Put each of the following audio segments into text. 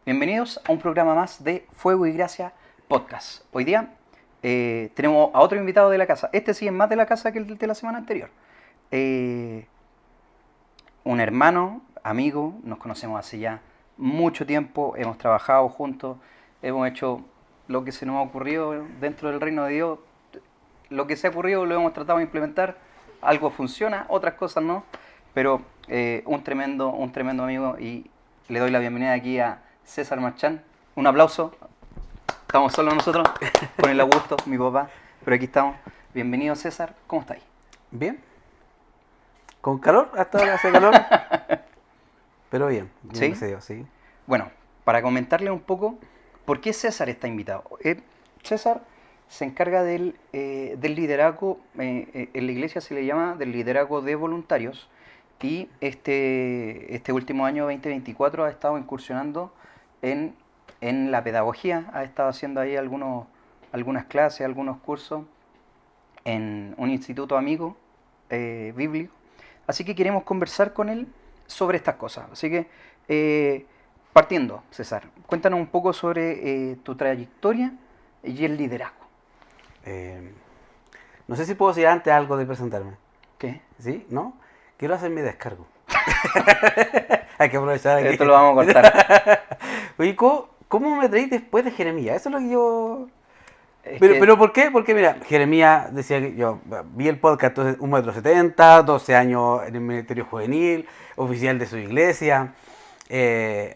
Bienvenidos a un programa más de Fuego y Gracia Podcast. Hoy día tenemos a otro invitado de la casa. Este sí es más de la casa que el de la semana anterior. Un hermano, amigo, nos conocemos hace ya mucho tiempo, hemos trabajado juntos, hemos hecho lo que se nos ha ocurrido dentro del reino de Dios. Lo que se ha ocurrido lo hemos tratado de implementar. Algo funciona, otras cosas no. Pero un tremendo amigo, y le doy la bienvenida aquí a César Marchán. Un aplauso. Estamos solos nosotros, con el Augusto, mi papá, pero aquí estamos. Bienvenido, César. ¿Cómo estáis? Bien. ¿Con calor? Hasta ahora hace calor. Pero bien. ¿Sí? Gracias a Dios, sí. Bueno, para comentarle un poco, ¿por qué César está invitado? César se encarga del liderazgo, en la iglesia se le llama del liderazgo de voluntarios, y este último año 2024 ha estado incursionando en la pedagogía, ha estado haciendo ahí algunas clases, algunos cursos en un instituto amigo bíblico. Así que queremos conversar con él sobre estas cosas. Así que, partiendo, César, cuéntanos un poco sobre tu trayectoria y el liderazgo. No sé si puedo decir antes algo de presentarme. ¿Qué? ¿Sí? ¿No? Quiero hacer mi descargo. Hay que aprovechar aquí. Esto lo vamos a cortar. Oye, ¿cómo me traí después de Jeremías? Eso es lo que yo... Pero, Pero ¿por qué? Porque mira, Jeremías decía que yo vi el podcast, entonces 1,70 m, 12 años en el ministerio juvenil, oficial de su iglesia,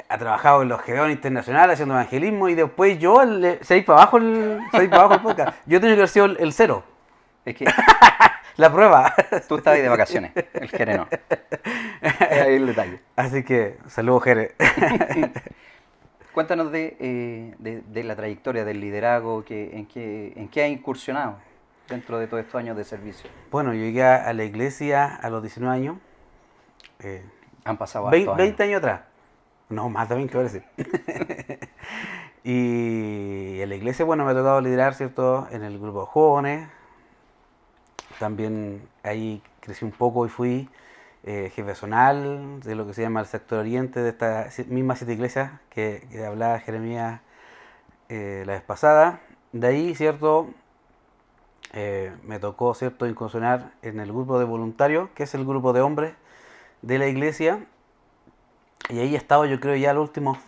ha trabajado en los Gedeón Internacional haciendo evangelismo, y después yo se para abajo el podcast. Yo tenía que haber sido el cero. es que La prueba. tú estabas ahí de vacaciones, el Jere no. Ahí el detalle. Así que, saludos, Jere. Cuéntanos de la trayectoria del liderazgo, en qué ha incursionado dentro de todos estos años de servicio. Bueno, yo llegué a la iglesia a los 19 años. Han pasado hartos 20 años. años atrás. No, más de 20, parece. Y en la iglesia, bueno, me ha tocado liderar, ¿cierto?, en el grupo de jóvenes. También ahí crecí un poco y fui jefe zonal de lo que se llama el sector oriente de estas mismas 7 iglesias que hablaba Jeremías la vez pasada. De ahí, ¿cierto?, me tocó, ¿cierto?, incursionar en el grupo de voluntarios, que es el grupo de hombres de la iglesia. Y ahí he estado, yo creo, ya los últimos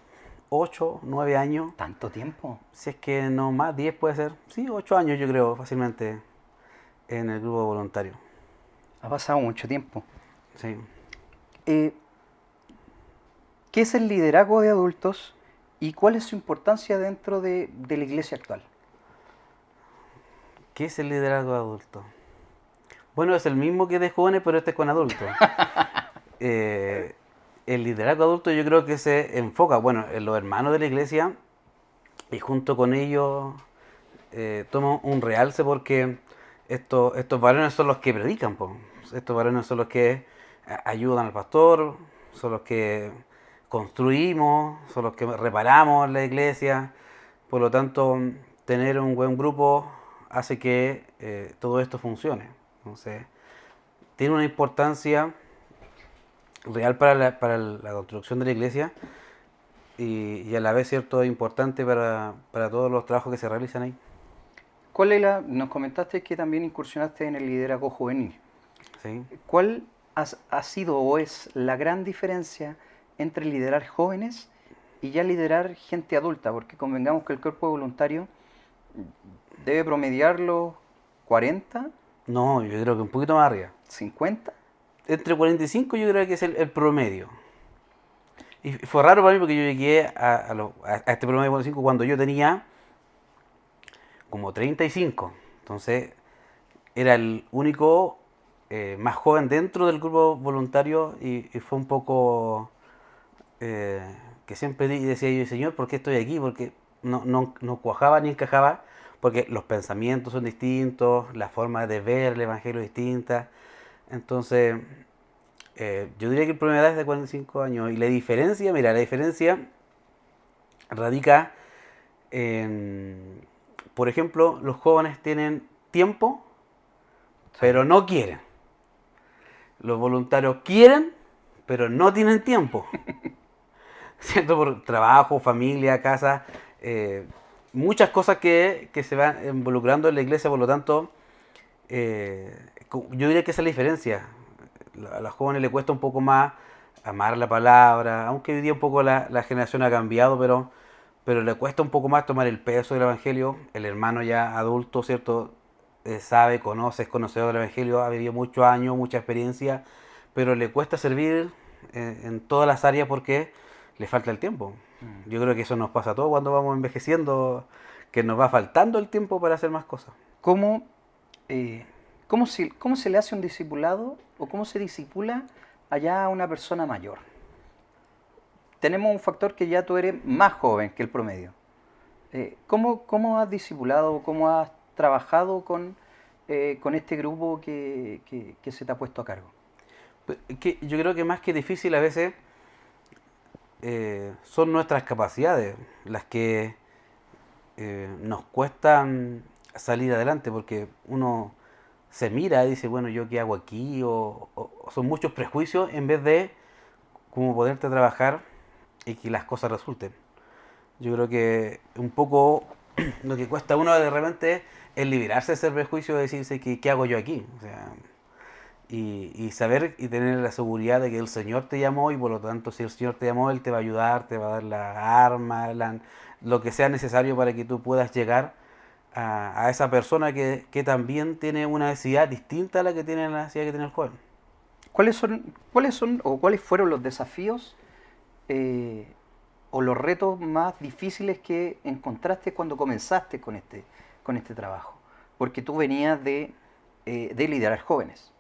8, 9 años. ¿Tanto tiempo? Si es que no más, 10 puede ser. Sí, 8 años yo creo, fácilmente, en el grupo voluntario. Ha pasado mucho tiempo. Sí. ¿Qué es el liderazgo de adultos y cuál es su importancia dentro de la iglesia actual? ¿Qué es el liderazgo de adultos? Bueno, es el mismo que de jóvenes, pero este es con adultos. El liderazgo adulto yo creo que se enfoca, bueno, en los hermanos de la iglesia, y junto con ellos toma un realce porque estos varones son los que predican, po. Estos varones son los que ayudan al pastor, son los que construimos, son los que reparamos la iglesia. Por lo tanto, tener un buen grupo hace que todo esto funcione. Entonces, tiene una importancia real para la construcción de la iglesia, y a la vez, cierto, importante para todos los trabajos que se realizan ahí. Nos comentaste que también incursionaste en el liderazgo juvenil. ¿Sí? ¿Cuál ha sido o es la gran diferencia entre liderar jóvenes y ya liderar gente adulta? Porque convengamos que el cuerpo voluntario debe promediar los 40, No, yo creo que un poquito más arriba. 50. Entre 45 yo creo que es el promedio. Y fue raro para mí porque yo llegué a este promedio de 45 cuando yo tenía como 35. Entonces era el único más joven dentro del grupo voluntario, y fue un poco que siempre decía yo, Señor, ¿por qué estoy aquí? Porque no cuajaba ni encajaba, porque los pensamientos son distintos, la forma de ver el evangelio es distinta. Entonces, yo diría que el promedio de edad es de 45 años. Y la diferencia radica en, por ejemplo, los jóvenes tienen tiempo pero no quieren. Los voluntarios quieren, pero no tienen tiempo. ¿Cierto? Por trabajo, familia, casa, muchas cosas que se van involucrando en la iglesia, por lo tanto, yo diría que esa es la diferencia. A los jóvenes les cuesta un poco más amar la palabra, aunque hoy día un poco la generación ha cambiado, pero le cuesta un poco más tomar el peso del evangelio. El hermano ya adulto, ¿cierto? Sabe, conoce, es conocedor del evangelio, ha vivido muchos años, mucha experiencia, pero le cuesta servir en todas las áreas porque le falta el tiempo. Mm. Yo creo que eso nos pasa a todos cuando vamos envejeciendo, que nos va faltando el tiempo para hacer más cosas. ¿Cómo, cómo se le hace un discipulado o cómo se discipula allá a una persona mayor? Tenemos un factor que ya tú eres más joven que el promedio. ¿Cómo has discipulado, cómo has trabajado con este grupo que se te ha puesto a cargo? Que yo creo que más que difícil a veces son nuestras capacidades las que nos cuestan salir adelante, porque uno se mira y dice, bueno, ¿yo qué hago aquí? O son muchos prejuicios en vez de cómo poderte trabajar y que las cosas resulten. Yo creo que un poco lo que cuesta a uno de repente es liberarse de ese prejuicio de decirse que ¿qué hago yo aquí? O sea, y saber y tener la seguridad de que el Señor te llamó y por lo tanto si el Señor te llamó, Él te va a ayudar, te va a dar la arma, lo que sea necesario para que tú puedas llegar a esa persona que también tiene una necesidad distinta a la que tiene la necesidad que tiene el joven. ¿Cuáles son o cuáles fueron los desafíos eh, o los retos más difíciles que encontraste cuando comenzaste con este trabajo? Porque tú venías de liderar jóvenes.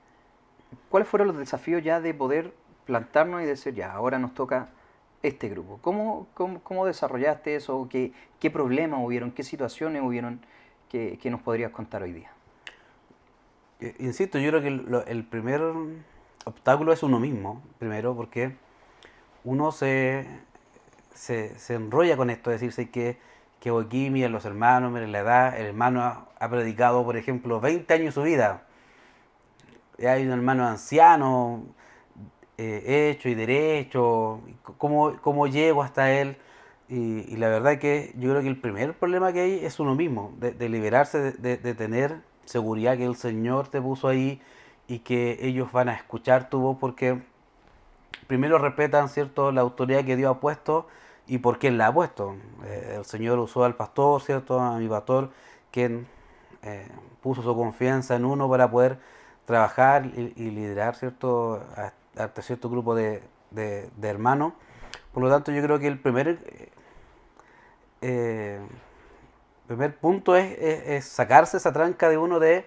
¿Cuáles fueron los desafíos ya de poder plantarnos y decir, ya, ahora nos toca este grupo? ¿Cómo desarrollaste eso? ¿Qué problemas hubieron? ¿Qué situaciones hubieron que nos podrías contar hoy día? Insisto, yo creo que el primer obstáculo es uno mismo, primero, porque uno se enrolla con esto, decirse que aquí, miren los hermanos, miren la edad, el hermano ha predicado, por ejemplo, 20 años de su vida, y hay un hermano anciano, hecho y derecho, cómo llego hasta él. Y la verdad que yo creo que el primer problema que hay es uno mismo, de liberarse, de tener seguridad que el Señor te puso ahí y que ellos van a escuchar tu voz porque primero respetan, ¿cierto?, la autoridad que Dios ha puesto y por quién la ha puesto. El Señor usó al pastor, ¿cierto?, a mi pastor, quien puso su confianza en uno para poder trabajar y liderar, ¿cierto?, a cierto grupo de hermanos. Por lo tanto, yo creo que el eh, primer punto es sacarse esa tranca de uno de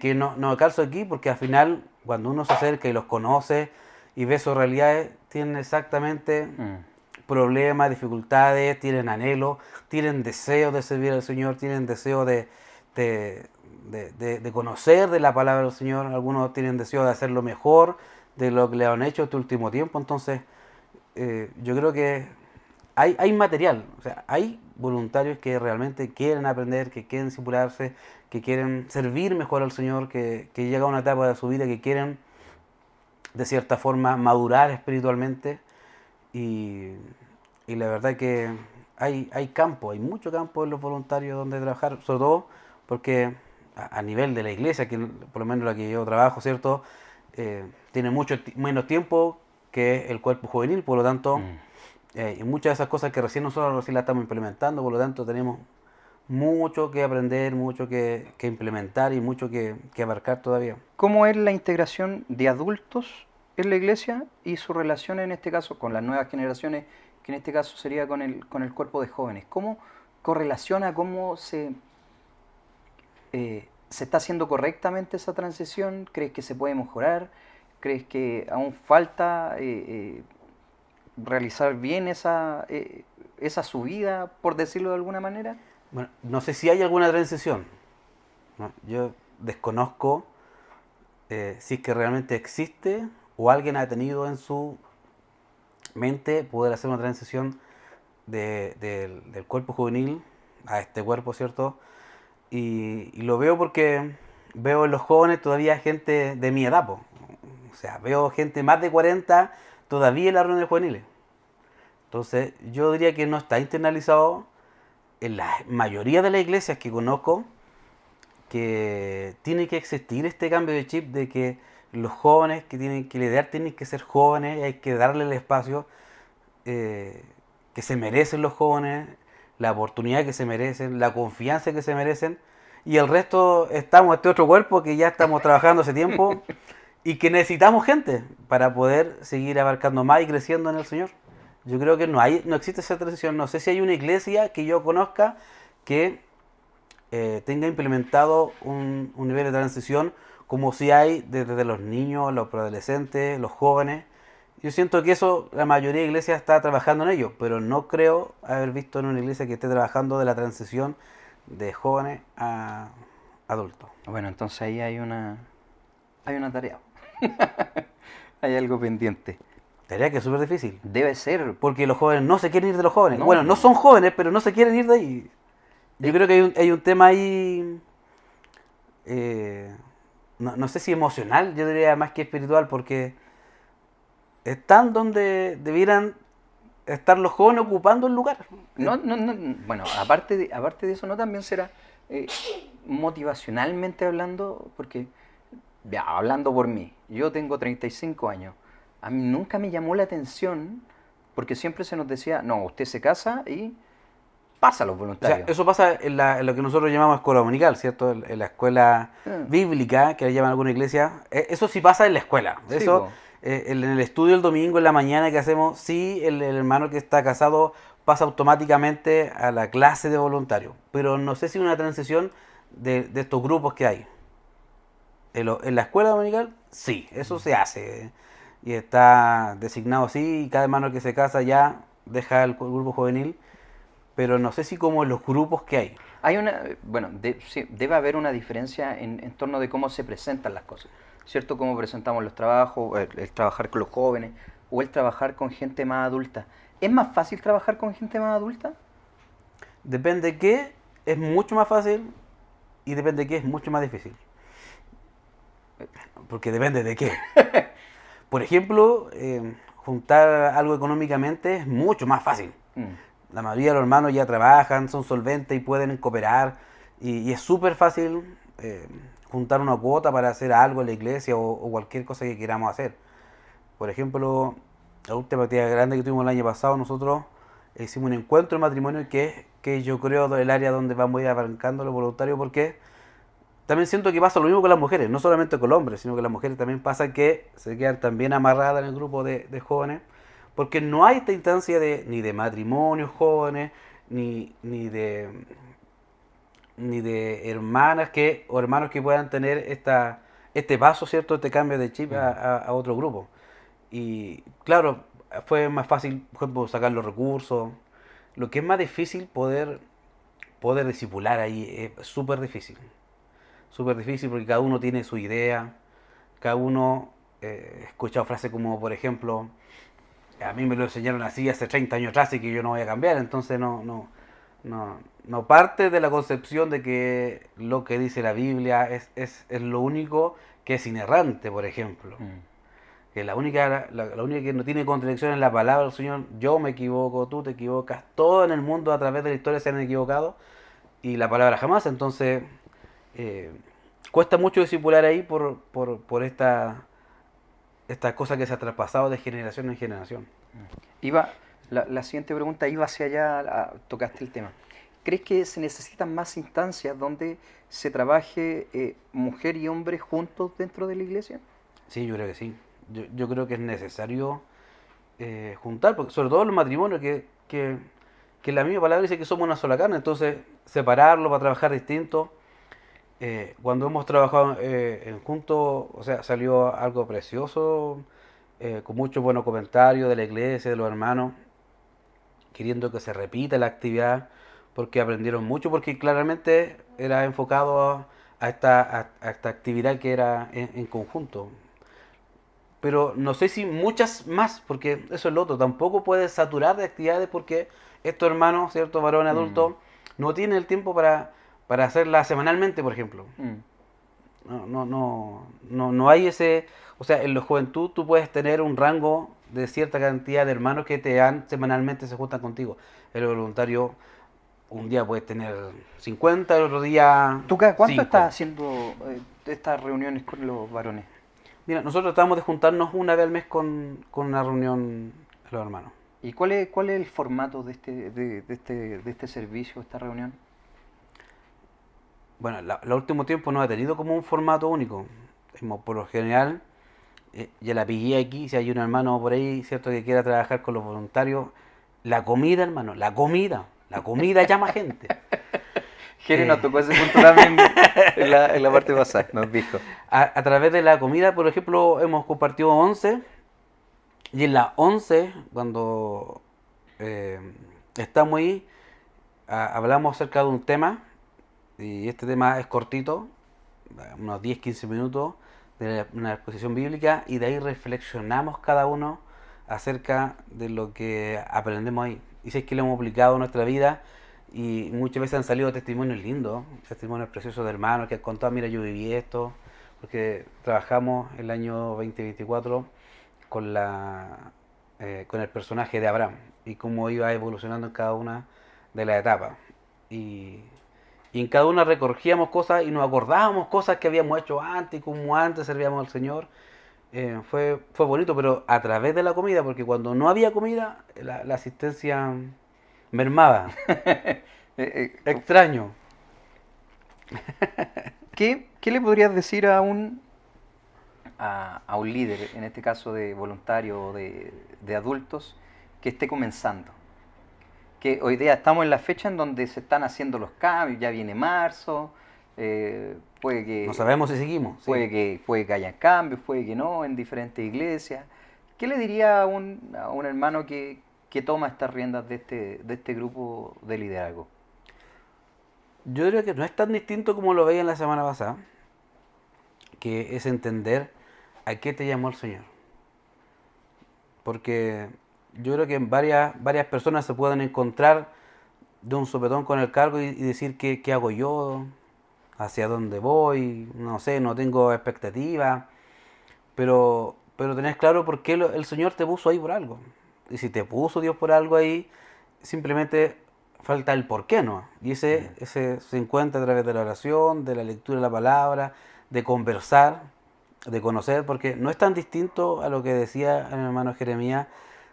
que no calzo aquí, porque al final, cuando uno se acerca y los conoce y ve sus realidades, tienen exactamente Mm. problemas, dificultades, tienen anhelo, tienen deseo de servir al Señor, tienen deseo de, de conocer de la palabra del Señor, algunos tienen deseo de hacerlo mejor de lo que le han hecho este último tiempo, entonces yo creo que hay material, o sea, hay voluntarios que realmente quieren aprender, que quieren discipularse, que quieren servir mejor al Señor, que llega a una etapa de su vida que quieren de cierta forma madurar espiritualmente y, y la verdad que hay campo, hay mucho campo en los voluntarios donde trabajar, sobre todo porque a nivel de la iglesia, que por lo menos la que yo trabajo, ¿cierto? Tiene mucho menos tiempo que el cuerpo juvenil, por lo tanto, Mm. y muchas de esas cosas que nosotros recién las estamos implementando, por lo tanto tenemos mucho que aprender, mucho que implementar y mucho que abarcar todavía. ¿Cómo es la integración de adultos en la iglesia y su relación en este caso con las nuevas generaciones, que en este caso sería con el cuerpo de jóvenes? ¿Cómo correlaciona, se está haciendo correctamente esa transición? ¿Crees que se puede mejorar? ¿Crees que aún falta realizar bien esa subida, por decirlo de alguna manera? Bueno, no sé si hay alguna transición, ¿no? Yo desconozco si es que realmente existe o alguien ha tenido en su mente poder hacer una transición del cuerpo juvenil a este cuerpo, ¿cierto? Y lo veo porque veo en los jóvenes todavía gente de mi edad, po. O sea, veo gente más de 40 todavía en las reuniones juveniles. Entonces, yo diría que no está internalizado en la mayoría de las iglesias que conozco, que tiene que existir este cambio de chip de que los jóvenes que tienen que liderar tienen que ser jóvenes, y hay que darle el espacio que se merecen los jóvenes, la oportunidad que se merecen, la confianza que se merecen, y el resto estamos este otro cuerpo que ya estamos trabajando hace tiempo y que necesitamos gente para poder seguir abarcando más y creciendo en el Señor. Yo creo que no existe esa transición. No sé si hay una iglesia que yo conozca que tenga implementado un nivel de transición como si hay desde los niños, los preadolescentes, los jóvenes. Yo siento que eso la mayoría de iglesias está trabajando en ello, pero no creo haber visto en una iglesia que esté trabajando de la transición de jóvenes a adultos. Bueno, entonces ahí hay una tarea. Hay algo pendiente. Tarea que es súper difícil, Debe ser. porque los jóvenes no se quieren ir de los jóvenes. No, Bueno, no son jóvenes, pero no se quieren ir de ahí. Yo creo que hay un tema ahí, no sé si emocional, yo diría más que espiritual, porque están donde debieran estar los jóvenes ocupando el lugar. Bueno, aparte de eso, ¿no también será eh, motivacionalmente hablando? Porque, ya, hablando por mí, yo tengo 35 años. A mí nunca me llamó la atención porque siempre se nos decía, no, usted se casa y pasa a los O sea, voluntarios. eso pasa en lo que nosotros llamamos escuela dominical, ¿cierto? En la escuela Ah, bíblica, que le llaman alguna iglesia. Eso sí pasa en la escuela. sí, Eso, po. en el estudio el domingo, en la mañana que hacemos, sí, el hermano que está casado pasa automáticamente a la clase de voluntario. Pero no sé si una transición de estos grupos que hay. En la escuela dominical, sí, eso se hace. Y está designado así, y cada hermano que se casa ya deja el grupo juvenil. Pero no sé si como los grupos que hay. Bueno, sí, debe haber una diferencia en torno de cómo se presentan las cosas, ¿cierto? Cómo presentamos los trabajos, el trabajar con los jóvenes o el trabajar con gente más adulta. ¿Es más fácil trabajar con gente más adulta? Depende de qué, es mucho más fácil y depende de qué, es mucho más difícil. Porque depende de qué. Por ejemplo, juntar algo económicamente es mucho más fácil. Mm, La mayoría de los hermanos ya trabajan, son solventes y pueden cooperar. Y es súper fácil juntar una cuota para hacer algo en la iglesia o cualquier cosa que queramos hacer. Por ejemplo, la última actividad grande que tuvimos el año pasado, nosotros hicimos un encuentro de matrimonio que yo creo el área donde vamos a ir arrancando los voluntarios, porque también siento que pasa lo mismo con las mujeres, no solamente con los hombres, sino que las mujeres también pasa que se quedan también amarradas en el grupo de jóvenes, porque no hay esta instancia ni de matrimonios jóvenes, ni de hermanas o hermanos que puedan tener este paso, ¿cierto? Este cambio de chip mm. a otro grupo. Y claro, fue más fácil, por ejemplo, sacar los recursos. Lo que es más difícil poder discipular ahí, es súper difícil. Súper difícil porque cada uno tiene su idea, cada uno he escuchado frases como, por ejemplo, a mí me lo enseñaron así hace 30 años atrás y que yo no voy a cambiar, entonces no parte de la concepción de que lo que dice la Biblia es lo único que es inerrante, por ejemplo. Mm. Que la única que no tiene contradicción es la palabra del Señor. Yo me equivoco, tú te equivocas, todo en el mundo a través de la historia se han equivocado y la palabra jamás. Entonces eh, cuesta mucho discipular ahí por esta cosa que se ha traspasado de generación en generación. Iba, la siguiente pregunta iba hacia allá, tocaste el tema. ¿Crees que se necesitan más instancias donde se trabaje mujer y hombre juntos dentro de la iglesia? Sí, yo creo que sí. Yo creo que es necesario juntar, porque sobre todo los matrimonios, que la misma palabra dice que somos una sola carne, entonces separarlo para trabajar distinto. Cuando hemos trabajado en juntos, o sea, salió algo precioso, con muchos buenos comentarios de la iglesia, de los hermanos, queriendo que se repita la actividad, porque aprendieron mucho, porque claramente era enfocado a esta actividad que era en conjunto. Pero no sé si muchas más, porque eso es lo otro, tampoco puedes saturar de actividades porque estos hermanos, ciertos varones Mm, adultos, no tienen el tiempo para hacerla semanalmente, por ejemplo. mm. No hay ese... O sea, en la juventud tú puedes tener un rango de cierta cantidad de hermanos que te dan semanalmente, se juntan contigo. El voluntario, un día puedes tener 50, el otro día ¿Tú cada cuánto estás 5. haciendo estas reuniones con los varones? Mira, nosotros tratamos de juntarnos una vez al mes con una reunión de los hermanos. ¿Y cuál es el formato de este servicio, esta reunión? Bueno, el último tiempo no ha tenido como un formato único. Por lo general, ya la pillé aquí, si hay un hermano por ahí, ¿cierto?, que quiera trabajar con los voluntarios. La comida, hermano, la comida llama gente. Jere nos Eh, tocó ese punto también en la parte pasada, nos dijo. a través de la comida, por ejemplo, hemos compartido 11 y en la 11 cuando eh, estamos ahí, hablamos acerca de un tema y este tema es cortito, unos 10 15 minutos de una exposición bíblica y de ahí reflexionamos cada uno acerca de lo que aprendemos ahí. Y si es que lo hemos aplicado en nuestra vida y muchas veces han salido testimonios lindos, testimonios preciosos de hermanos que han contado, mira, yo viví esto, porque trabajamos el año 2024 con el personaje de Abraham y cómo iba evolucionando en cada una de las etapas. Y, y en cada una recorgíamos cosas y nos acordábamos cosas que habíamos hecho antes, como antes servíamos al Señor. Fue bonito, pero a través de la comida, porque cuando no había comida, la asistencia mermaba. Eh, eh, Extraño. ¿Qué le podrías decir a un líder, en este caso de voluntario o de adultos, que esté comenzando? Que hoy día estamos en la fecha en donde se están haciendo los cambios, ya viene marzo, puede No que, sabemos si seguimos. Sí. puede que haya cambios, puede que no, en diferentes iglesias. ¿Qué le diría a un hermano que toma estas riendas de este grupo de liderazgo? Yo creo que no es tan distinto como lo veía en la semana pasada, que es entender a qué te llamó el Señor. Porque yo creo que varias personas se pueden encontrar de un sopetón con el cargo y decir qué hago yo, hacia dónde voy, no sé, no tengo expectativas, pero tenés claro por qué el Señor te puso ahí por algo. Y si te puso Dios por algo ahí, simplemente falta el por qué, ¿no? Y ese se encuentra a través de la oración, de la lectura de la palabra, de conversar, de conocer, porque no es tan distinto a lo que decía el hermano Jeremías,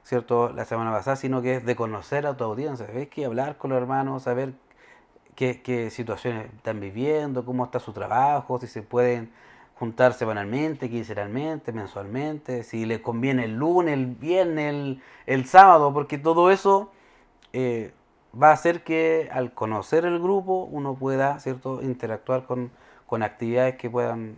¿cierto?, la semana pasada, sino que es de conocer a tu audiencia. ¿Ves? Que hablar con los hermanos, saber qué situaciones están viviendo, cómo está su trabajo, si se pueden juntar semanalmente, quincenalmente, mensualmente, si les conviene el lunes, el viernes, el sábado, porque todo eso eh, va a hacer que al conocer el grupo uno pueda, ¿cierto?, interactuar con actividades que puedan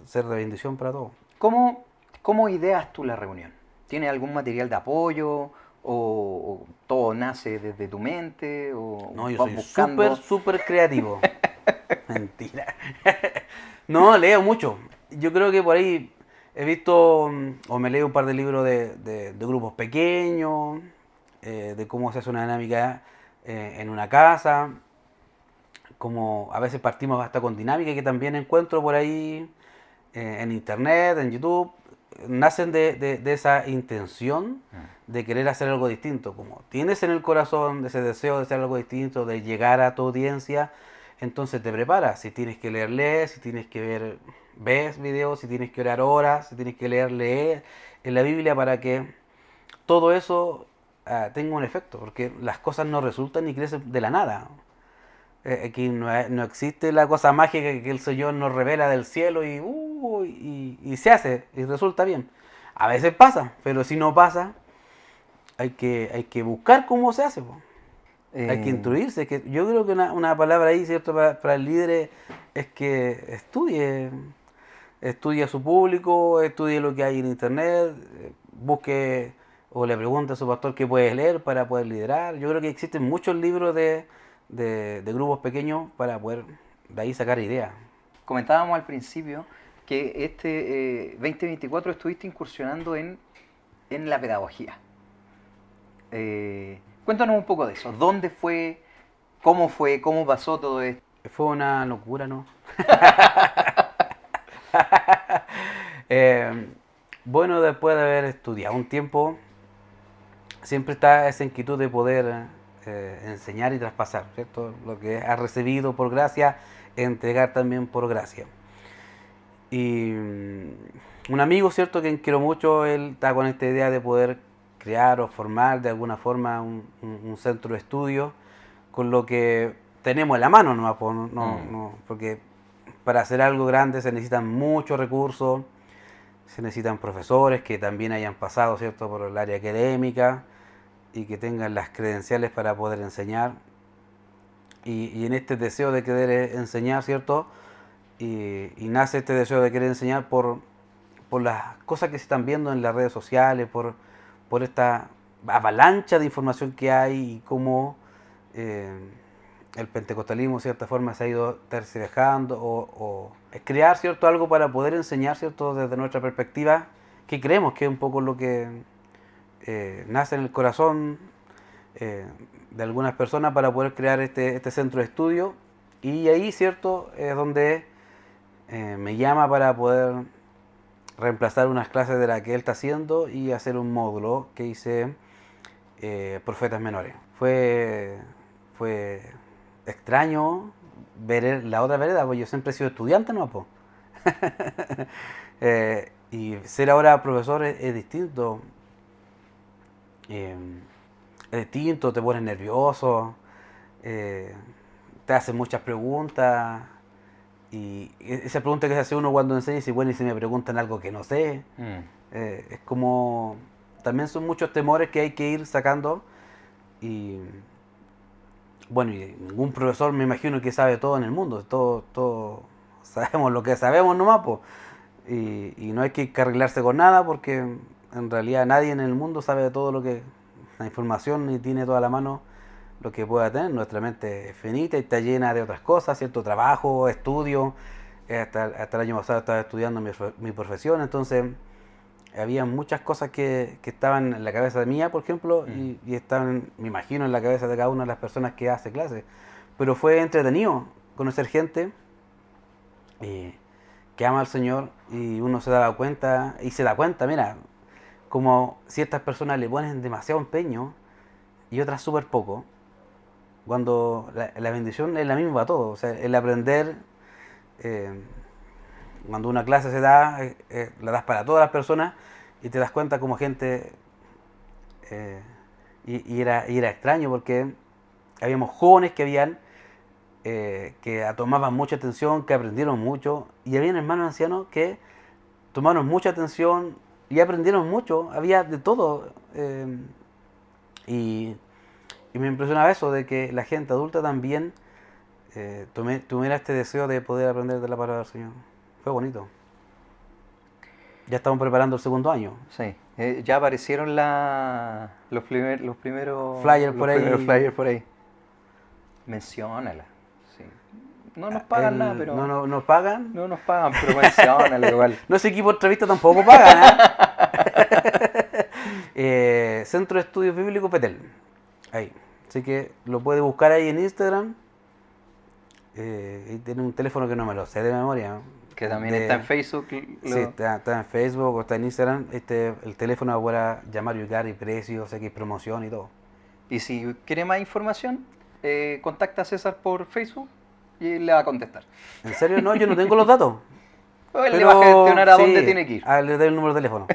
ser de bendición para todos. ¿Cómo, cómo ideas tú la reunión? ¿Tienes algún material de apoyo? ¿O todo nace desde tu mente? ¿O No, yo vas soy buscando? súper creativo. Mentira. No, leo mucho. Yo creo que por ahí he visto o me leo un par de libros de grupos pequeños, de cómo se hace una dinámica en una casa, como a veces partimos hasta con dinámica que también encuentro por ahí en internet, en YouTube, nacen de esa intención de querer hacer algo distinto. Como tienes en el corazón ese deseo de hacer algo distinto, de llegar a tu audiencia, entonces te preparas. Si tienes que leer, lees, si tienes que ver, ves videos, si tienes que orar horas, si tienes que leer, leer en la Biblia para que todo eso tenga un efecto, porque las cosas no resultan ni crecen de la nada. Aquí no existe la cosa mágica que el Señor nos revela del cielo y se hace y resulta bien. A veces pasa, pero si no pasa, hay que buscar cómo se hace. Po. Hay que Eh, instruirse. Que yo creo que una palabra ahí, ¿cierto? Para el líder es que estudie a su público, estudie lo que hay en internet, busque o le pregunte a su pastor qué puede leer para poder liderar. Yo creo que existen muchos libros de grupos pequeños para poder de ahí sacar ideas. Comentábamos al principio que este 2024 estuviste incursionando en la pedagogía. Cuéntanos un poco de eso. ¿Dónde fue? ¿Cómo fue? ¿Cómo pasó todo esto? Fue una locura, ¿no? Eh, bueno, después de haber estudiado un tiempo, siempre está esa inquietud de poder enseñar y traspasar, ¿cierto? Lo que has recibido por gracia, entregar también por gracia. Y un amigo, ¿cierto? Que quiero mucho, él está con esta idea de poder crear o formar de alguna forma un centro de estudio con lo que tenemos en la mano, ¿no? Porque para hacer algo grande se necesitan muchos recursos, se necesitan profesores que también hayan pasado, ¿cierto?, por el área académica y que tengan las credenciales para poder enseñar. Y en este deseo de querer enseñar, ¿cierto? Y nace este deseo de querer enseñar por las cosas que se están viendo en las redes sociales, por esta avalancha de información que hay y cómo el pentecostalismo, de cierta forma, se ha ido tercerejando o es crear, ¿cierto?, algo para poder enseñar, ¿cierto?, desde nuestra perspectiva, que creemos que es un poco lo que nace en el corazón de algunas personas para poder crear este centro de estudio. Y ahí, ¿cierto?, es donde me llama para poder reemplazar unas clases de la que él está haciendo y hacer un módulo que hice profetas menores. Fue extraño ver la otra vereda, porque yo siempre he sido estudiante, ¿no? Po. Y ser ahora profesor es distinto. Es distinto, te pones nervioso, te hacen muchas preguntas. Y esa pregunta que se hace uno cuando enseña, y bueno, y si me preguntan algo que no sé, es como, también son muchos temores que hay que ir sacando. Y bueno, y ningún profesor me imagino que sabe todo en el mundo, todo sabemos lo que sabemos nomás, pues. Y no hay que arreglarse con nada porque en realidad nadie en el mundo sabe todo lo que, la información, ni tiene toda la mano lo que pueda tener. Nuestra mente es finita y está llena de otras cosas, cierto trabajo, estudio. Hasta el año pasado estaba estudiando mi profesión, entonces había muchas cosas que estaban en la cabeza de mía, por ejemplo, y estaban, me imagino, en la cabeza de cada una de las personas que hace clases. Pero fue entretenido conocer gente que ama al Señor y uno se daba cuenta, y se da cuenta, mira, como ciertas personas le ponen demasiado empeño y otras súper poco, cuando la bendición es la misma para todos. O sea, el aprender, eh, cuando una clase se da, la das para todas las personas y te das cuenta como gente, eh, y era extraño porque habíamos jóvenes que habían, que tomaban mucha atención, que aprendieron mucho, y habían hermanos ancianos que tomaron mucha atención y aprendieron mucho, había de todo. Y, y me impresionaba eso, de que la gente adulta también tuviera este deseo de poder aprender de la palabra del Señor. Fue bonito. Ya estamos preparando el segundo año. Sí, ya aparecieron los primeros Flyer por ahí. flyers por ahí. Menciónala. Sí. No nos pagan nada, pero. No nos pagan. No nos pagan, pero menciónala igual. No sé, equipo de entrevista tampoco pagan. Centro de Estudios Bíblicos Petel. Ahí. Así que lo puede buscar ahí en Instagram. Y tiene un teléfono que no me lo sé de memoria. Que también está en Facebook. Sí, está en Facebook o está en Instagram. El teléfono para llamar y ubicar y precios, X promoción y todo. Y si quiere más información, contacta a César por Facebook y él le va a contestar. ¿En serio? No, yo no tengo los datos. Él le va a gestionar a dónde tiene que ir. Le doy el número de teléfono.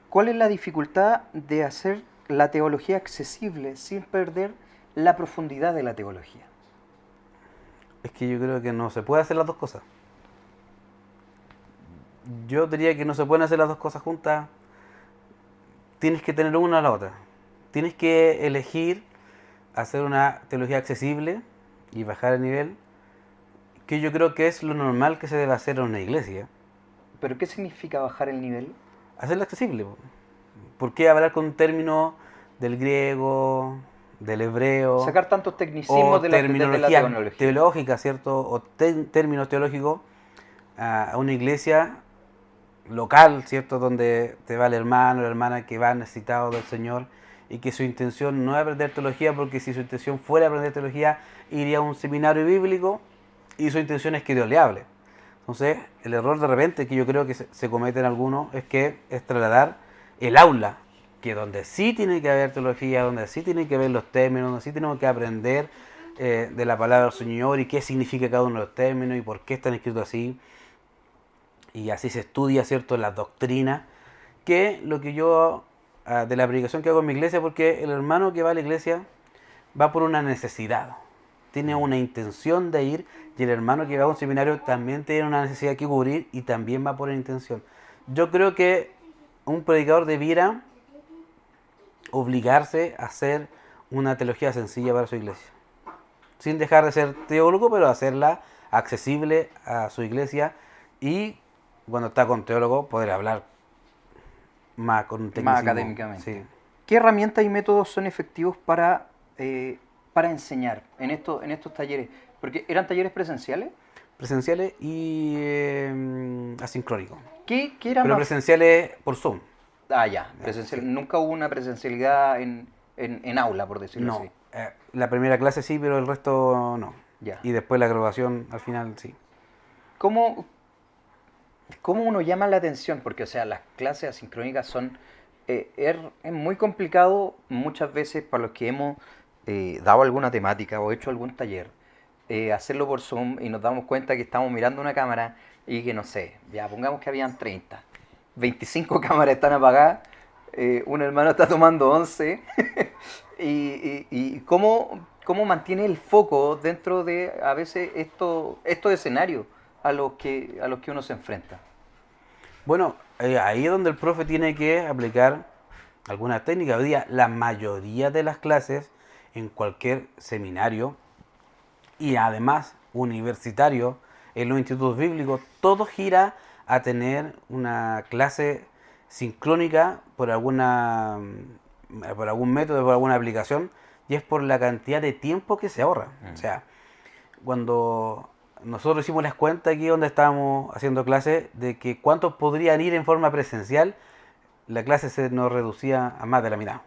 ¿Cuál es la dificultad de hacer la teología accesible sin perder la profundidad de la teología? Es que yo creo que no se puede hacer las dos cosas. Yo diría que no se pueden hacer las dos cosas juntas. Tienes que tener una a la otra. Tienes que elegir hacer una teología accesible y bajar el nivel, que yo creo que es lo normal que se debe hacer en una iglesia. ¿Pero qué significa bajar el nivel? Hacerla accesible. ¿Por qué hablar con términos del griego, del hebreo? Sacar tantos tecnicismos de la teología teológica, ¿cierto? O términos teológicos a una iglesia local, ¿cierto? Donde te va el hermano o la hermana que va necesitado del Señor y que su intención no es aprender teología, porque si su intención fuera aprender teología, iría a un seminario bíblico y su intención es que Dios le hable. Entonces, el error de repente que yo creo que se comete en algunos es trasladar el aula, que donde sí tiene que haber teología, donde sí tiene que haber los términos, donde sí tenemos que aprender de la palabra del Señor y qué significa cada uno de los términos y por qué están escritos así. Y así se estudia, ¿cierto?, la doctrina, que lo que yo, de la predicación que hago en mi iglesia, porque el hermano que va a la iglesia va por una necesidad, tiene una intención de ir, y el hermano que va a un seminario también tiene una necesidad que cubrir y también va por la intención. Yo creo que un predicador debiera obligarse a hacer una teología sencilla para su iglesia, sin dejar de ser teólogo, pero hacerla accesible a su iglesia y cuando está con teólogo poder hablar más con un Más tecnicismo. académicamente. Sí. ¿Qué herramientas y métodos son efectivos para enseñar en estos talleres? Porque eran talleres presenciales. Presenciales y asincrónicos. ¿Qué era Pero más? presenciales por Zoom. Ah, ya, presencial. Sí. Nunca hubo una presencialidad en aula, por decirlo No, así. la primera clase sí, pero el resto no. Ya. Y después la graduación al final sí. ¿Cómo, cómo uno llama la atención? Porque, o sea, las clases asincrónicas son... es muy complicado muchas veces para los que hemos dado alguna temática o hecho algún taller, hacerlo por Zoom y nos damos cuenta que estamos mirando una cámara y que, no sé, ya pongamos que habían 30, 25 cámaras están apagadas, un hermano está tomando 11 y cómo mantiene el foco dentro de a veces estos escenarios a los que uno se enfrenta. Bueno, ahí es donde el profe tiene que aplicar alguna técnica. Hoy día la mayoría de las clases en cualquier seminario y además universitario, en los institutos bíblicos, todo gira a tener una clase sincrónica por algún método, por alguna aplicación, y es por la cantidad de tiempo que se ahorra. O sea, cuando nosotros hicimos las cuentas aquí donde estábamos haciendo clases, de que cuántos podrían ir en forma presencial, la clase se nos reducía a más de la mitad.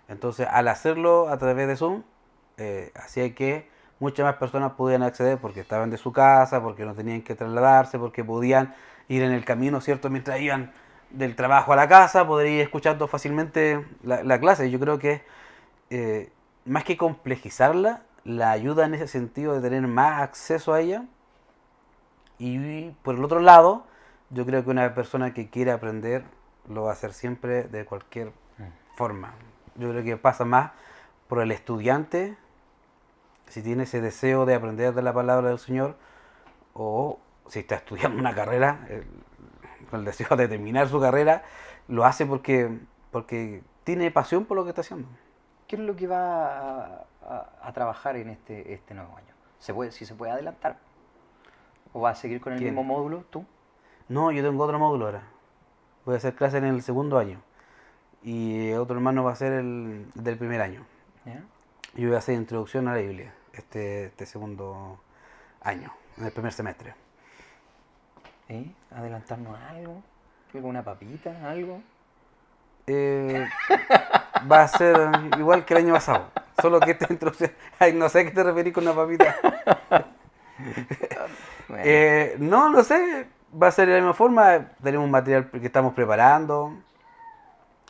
Entonces, al hacerlo a través de Zoom, hacía que muchas más personas pudieran acceder porque estaban de su casa, porque no tenían que trasladarse, porque podían ir en el camino, ¿cierto? Mientras iban del trabajo a la casa, poder ir escuchando fácilmente la clase. Yo creo que más que complejizarla, la ayuda en ese sentido de tener más acceso a ella. Y por el otro lado, yo creo que una persona que quiere aprender lo va a hacer siempre de cualquier forma. Yo creo que pasa más por el estudiante, si tiene ese deseo de aprender de la palabra del Señor, o si está estudiando una carrera, con el deseo de terminar su carrera, lo hace porque tiene pasión por lo que está haciendo. ¿Qué es lo que va a trabajar en este nuevo año? Si se puede adelantar? ¿O va a seguir con el ¿Quién? mismo módulo tú? No, yo tengo otro módulo ahora. Voy a hacer clase en el segundo año. Y otro hermano va a ser el del primer año. ¿Ya? Yo voy a hacer introducción a la Biblia este segundo año, en el primer semestre. ¿Adelantarnos algo? ¿Alguna papita? ¿Algo? Eh, Va a ser igual que el año pasado. Solo que esta introducción... Ay, no sé a qué te referís con una papita. Bueno, No sé. Va a ser de la misma forma. Tenemos un material que estamos preparando.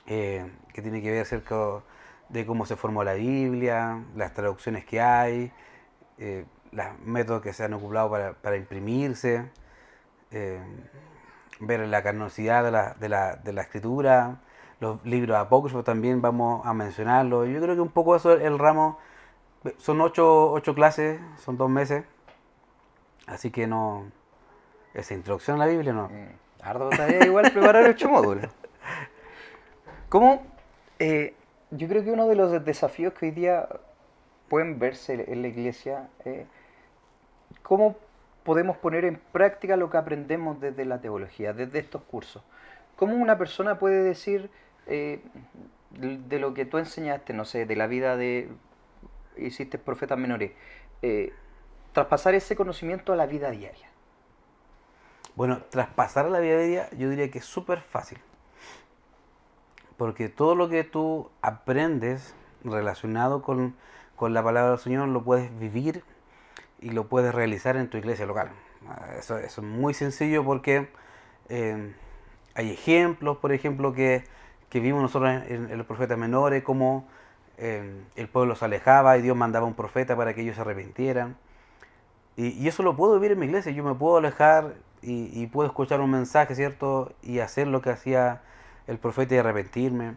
Que tiene que ver acerca de cómo se formó la Biblia, las traducciones que hay, los métodos que se han ocupado para imprimirse, eh, ver la canonicidad de la escritura, los libros apócrifos también vamos a mencionarlos. Yo creo que un poco eso es el ramo. Son ocho clases, son 2 meses, así que no, esa introducción a la Biblia no. Arduo tarea igual preparar 8 módulos. ¿Cómo? Yo creo que uno de los desafíos que hoy día pueden verse en la iglesia, ¿cómo podemos poner en práctica lo que aprendemos desde la teología, desde estos cursos? ¿Cómo una persona puede decir de lo que tú enseñaste, no sé, de la vida de, hiciste profetas menores, traspasar ese conocimiento a la vida diaria? Bueno, traspasar a la vida diaria yo diría que es súper fácil. Porque todo lo que tú aprendes relacionado con la palabra del Señor lo puedes vivir y lo puedes realizar en tu iglesia local. Eso es muy sencillo porque eh, hay ejemplos, por ejemplo, que vimos nosotros en los profetas menores, cómo el pueblo se alejaba y Dios mandaba un profeta para que ellos se arrepintieran. Y eso lo puedo vivir en mi iglesia. Yo me puedo alejar y puedo escuchar un mensaje, ¿cierto? Y hacer lo que hacía el profeta y arrepentirme.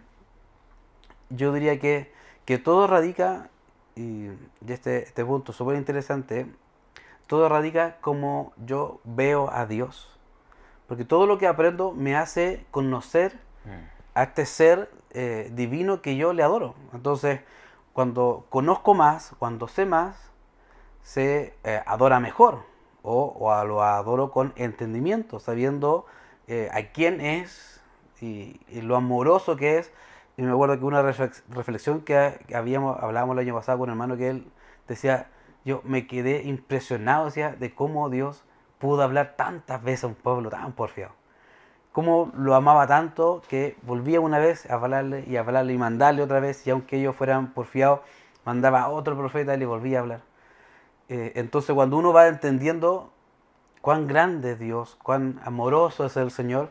Yo diría que todo radica, y este punto es súper interesante, todo radica como yo veo a Dios. Porque todo lo que aprendo me hace conocer Mm. a este ser divino que yo le adoro. Entonces, cuando conozco más, cuando sé más, se adora mejor lo adoro con entendimiento, sabiendo a quién es y lo amoroso que es. Y me acuerdo que una reflexión que hablábamos el año pasado con un hermano que él decía, yo me quedé impresionado, decía, de cómo Dios pudo hablar tantas veces a un pueblo tan porfiado. Cómo lo amaba tanto que volvía una vez a hablarle y mandarle otra vez, y aunque ellos fueran porfiados, mandaba a otro profeta y le volvía a hablar. Entonces cuando uno va entendiendo cuán grande es Dios, cuán amoroso es el Señor,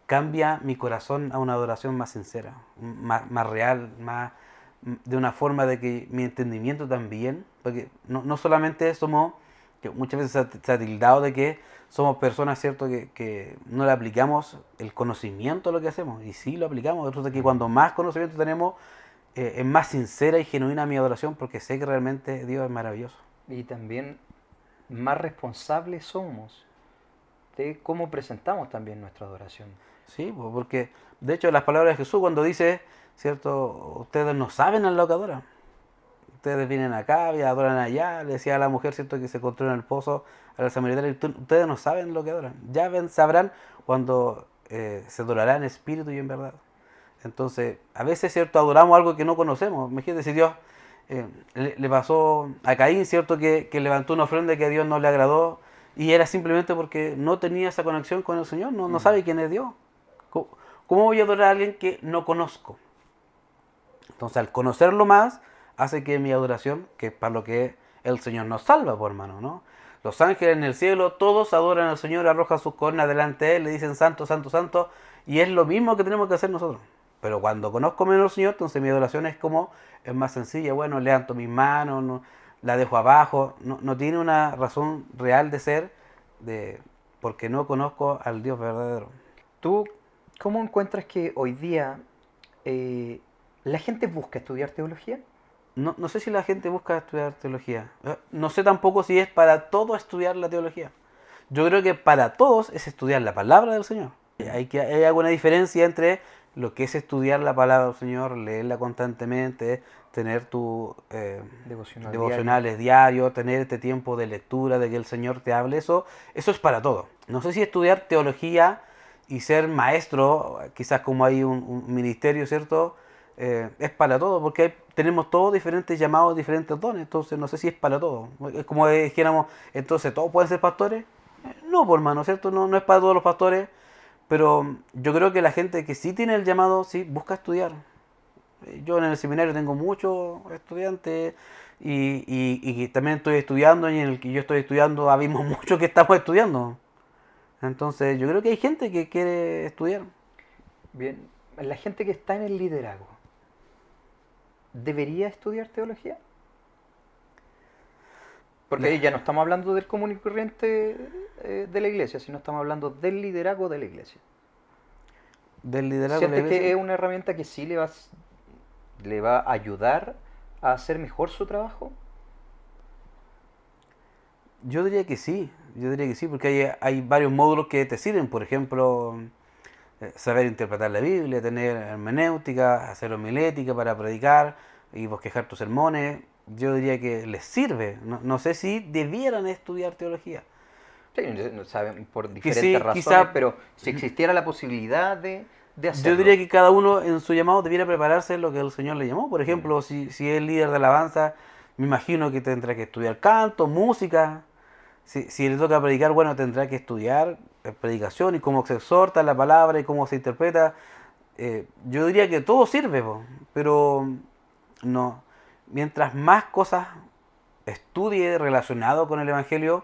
cambia mi corazón a una adoración más sincera, más real, de una forma de que mi entendimiento también, porque no solamente somos, que muchas veces se ha tildado de que somos personas, ¿cierto?, que no le aplicamos el conocimiento a lo que hacemos, y sí lo aplicamos. Entonces que cuando más conocimiento tenemos, es más sincera y genuina mi adoración, porque sé que realmente Dios es maravilloso. Y también más responsables somos de cómo presentamos también nuestra adoración. Sí, pues, porque de hecho las palabras de Jesús cuando dice, ¿cierto? Ustedes no saben a lo que adoran. Ustedes vienen acá y adoran allá. Le decía a la mujer, ¿cierto? Que se encontró en el pozo, a la samaritana, ustedes no saben lo que adoran. Ya sabrán cuando se adorará en espíritu y en verdad. Entonces, a veces, ¿cierto? Adoramos algo que no conocemos. Imagínate si Dios le pasó a Caín, ¿cierto? Que levantó una ofrenda que a Dios no le agradó y era simplemente porque no tenía esa conexión con el Señor, no Mm. sabe quién es Dios. ¿Cómo, cómo voy a adorar a alguien que no conozco? Entonces, al conocerlo más, hace que mi adoración, que es para lo que el Señor nos salva, por hermano, ¿no? Los ángeles en el cielo, todos adoran al Señor, arrojan sus cornas delante de Él, le dicen santo, santo, santo, y es lo mismo que tenemos que hacer nosotros. Pero cuando conozco menos al Señor, entonces mi adoración es más sencilla. Bueno, levanto mis manos, la dejo abajo, no tiene una razón real de ser, de, porque no conozco al Dios verdadero. ¿Tú cómo encuentras que hoy día eh, la gente busca estudiar teología? No sé si la gente busca estudiar teología. No sé tampoco si es para todo estudiar la teología. Yo creo que para todos es estudiar la palabra del Señor. Hay alguna diferencia entre lo que es estudiar la palabra del Señor, leerla constantemente, tener tus Devocional diario. devocionales diarios, tener este tiempo de lectura, de que el Señor te hable. Eso es para todo. No sé si estudiar teología y ser maestro, quizás como hay un ministerio, ¿cierto? Es para todo, porque tenemos todos diferentes llamados, diferentes dones, entonces no sé si es para todo. Es como dijéramos, entonces, ¿todos pueden ser pastores? No, por hermano, ¿cierto? No es para todos los pastores, pero yo creo que la gente que sí tiene el llamado, sí, busca estudiar. Yo en el seminario tengo muchos estudiantes y también estoy estudiando, y en el que yo estoy estudiando habemos muchos que estamos estudiando. Entonces yo creo que hay gente que quiere estudiar. Bien, la gente que está en el liderazgo, ¿debería estudiar teología? Porque ya no estamos hablando del común y corriente de la iglesia, sino estamos hablando del liderazgo de la iglesia. Del liderazgo de la ¿Sientes que iglesia. es una herramienta que sí le va a ayudar a hacer mejor su trabajo? Yo diría que sí, porque hay varios módulos que te sirven, por ejemplo, saber interpretar la Biblia, tener hermenéutica, hacer homilética para predicar y bosquejar tus sermones. Yo diría que les sirve. No sé si debieran estudiar teología. Sí, no saben por Que diferentes sí, razones, quizá pero si existiera la posibilidad de yo hacerlo. diría que cada uno en su llamado debiera prepararse lo que el Señor le llamó. Por Mm. ejemplo, si es líder de alabanza, me imagino que tendrá que estudiar canto, música. Si le toca predicar, bueno, tendrá que estudiar predicación y cómo se exhorta la palabra y cómo se interpreta. Yo diría que todo sirve, po, pero mientras más cosas estudie relacionado con el Evangelio,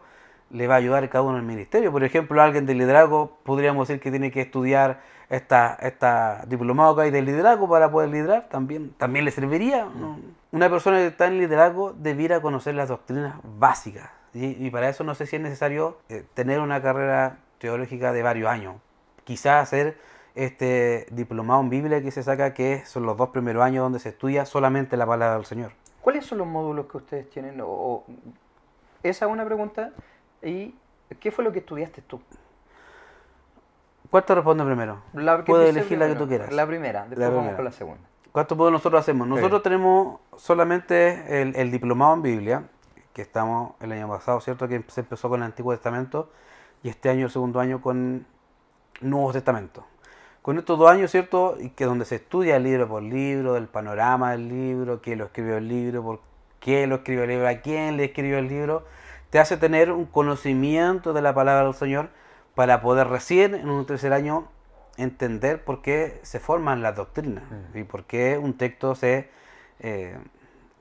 le va a ayudar a cada uno en el ministerio. Por ejemplo, alguien de liderazgo, podríamos decir que tiene que estudiar esta diplomado que hay de liderazgo para poder liderar, también le serviría, ¿no? Una persona que está en liderazgo debiera conocer las doctrinas básicas. Y para eso no sé si es necesario tener una carrera teológica de varios años. Quizás hacer este diplomado en Biblia que se saca, que son los 2 primeros años donde se estudia solamente la palabra del Señor. ¿Cuáles son los módulos que ustedes tienen? Esa es una pregunta. ¿Y qué fue lo que estudiaste tú? ¿Cuál te responde primero? Puedes elegir la que tú quieras. La primera, después vamos con la segunda. ¿Cuántos módulos nosotros hacemos? Nosotros tenemos solamente el diplomado en Biblia, que estamos el año pasado, ¿cierto? Que se empezó con el Antiguo Testamento y este año, el segundo año, con Nuevo Testamento. Con estos 2 años, ¿cierto? Y que donde se estudia libro por libro, el panorama del libro, quién lo escribió el libro, por qué lo escribió el libro, a quién le escribió el libro, te hace tener un conocimiento de la palabra del Señor para poder recién en un tercer año entender por qué se forman las doctrinas y por qué un texto se